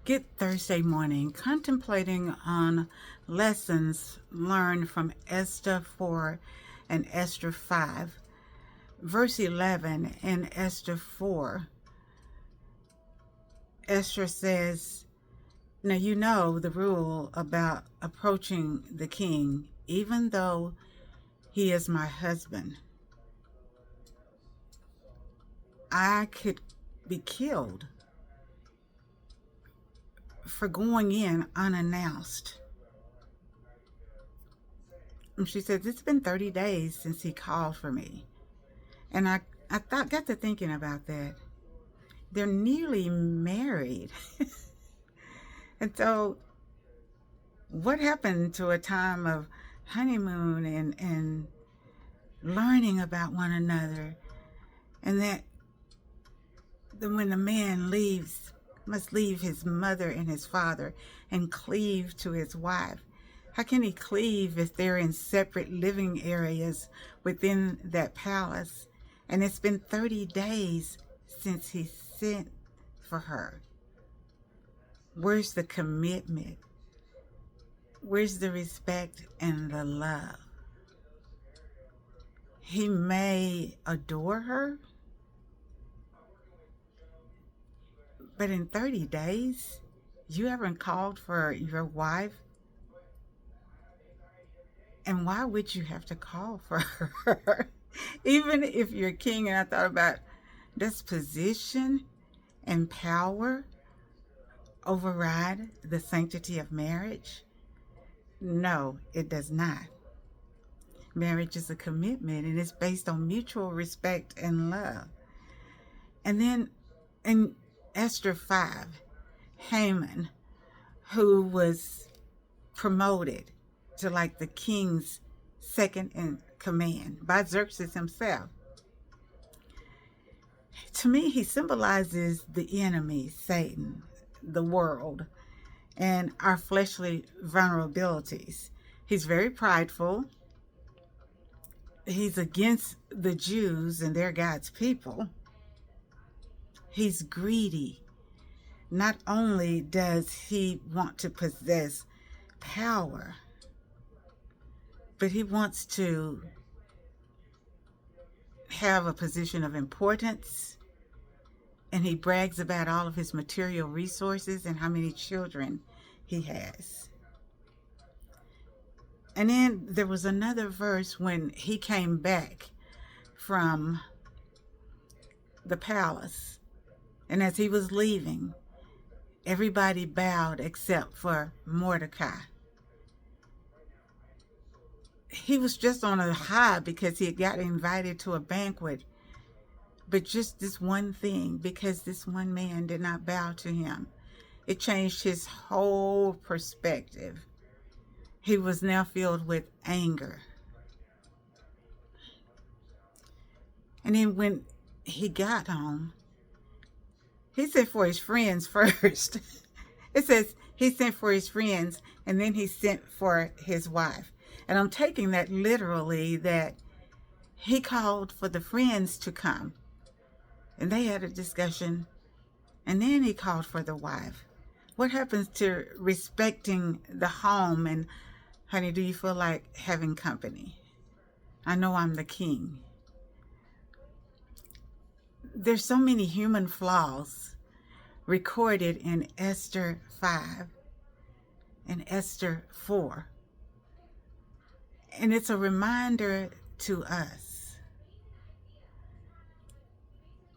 Good Thursday morning, contemplating on lessons learned from Esther 4 and Esther 5. Verse 11 in Esther 4, Esther says, "Now you know the rule about approaching the king, even though he is my husband. I could be killed for going in unannounced." And she says, "It's been 30 days since he called for me." And got to thinking about that. They're newly married. And so what happened to a time of honeymoon and learning about one another, and that when the man leaves, must leave his mother and his father and cleave to his wife? How can he cleave if they're in separate living areas within that palace? And it's been 30 days since he sent for her. Where's the commitment? Where's the respect and the love? He may adore her, but in 30 days, you haven't called for your wife? And why would you have to call for her? Even if you're king, and I thought about, does position and power override the sanctity of marriage? No, it does not. Marriage is a commitment, and it's based on mutual respect and love. And then in Esther 5, Haman, who was promoted to like the king's second in command by Xerxes himself. To me, he symbolizes the enemy, Satan, the world, and our fleshly vulnerabilities. He's very prideful. He's against the Jews and they're God's people. He's greedy. Not only does he want to possess power, but he wants to have a position of importance, and he brags about all of his material resources and how many children he has. And then there was another verse when he came back from the palace, and as he was leaving, everybody bowed except for Mordecai. He was just on a high because he had got invited to a banquet. But just this one thing, because this one man did not bow to him, it changed his whole perspective. He was now filled with anger. And then when he got home, he sent for his friends first. It says he sent for his friends, and then he sent for his wife. And I'm taking that literally, that he called for the friends to come, and they had a discussion, and then he called for the wife. What happens to respecting the home? And honey, do you feel like having company? I know I'm the king. There's so many human flaws recorded in Esther 5 and Esther 4. And it's a reminder to us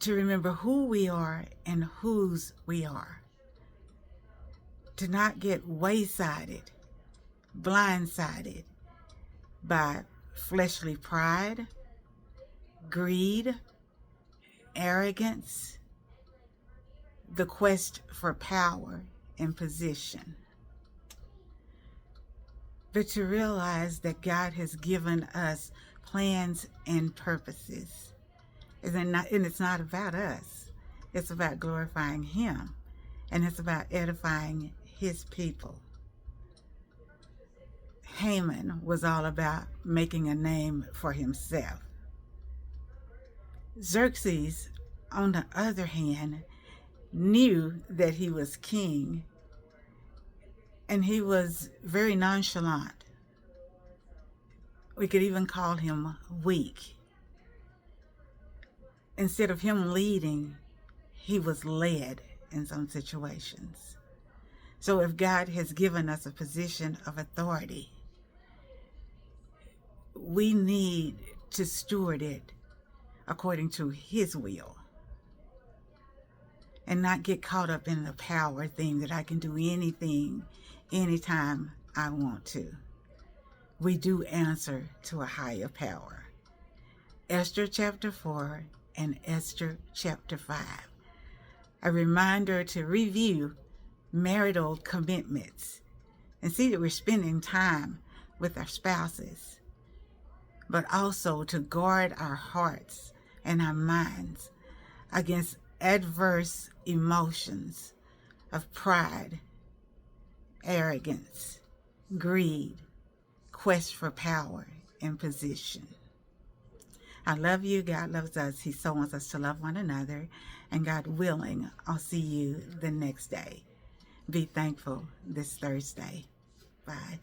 to remember who we are and whose we are. To not get waysided, blindsided by fleshly pride, greed, arrogance, the quest for power and position. But to realize that God has given us plans and purposes. And it's not about us. It's about glorifying Him. And it's about edifying His people. Haman was all about making a name for himself. Xerxes, on the other hand, knew that he was king And he was very nonchalant. We could even call him weak. Instead of him leading, he was led in some situations. So if God has given us a position of authority, we need to steward it according to his will and not get caught up in the power thing that I can do anything, anytime I want to. We do answer to a higher power. Esther chapter 4 and Esther chapter 5. A reminder to review marital commitments and see that we're spending time with our spouses, but also to guard our hearts and our minds against adverse emotions of pride, arrogance, greed, quest for power and position. I love you. God loves us. He so wants us to love one another. And God willing, I'll see you the next day. Be thankful this Thursday. Bye.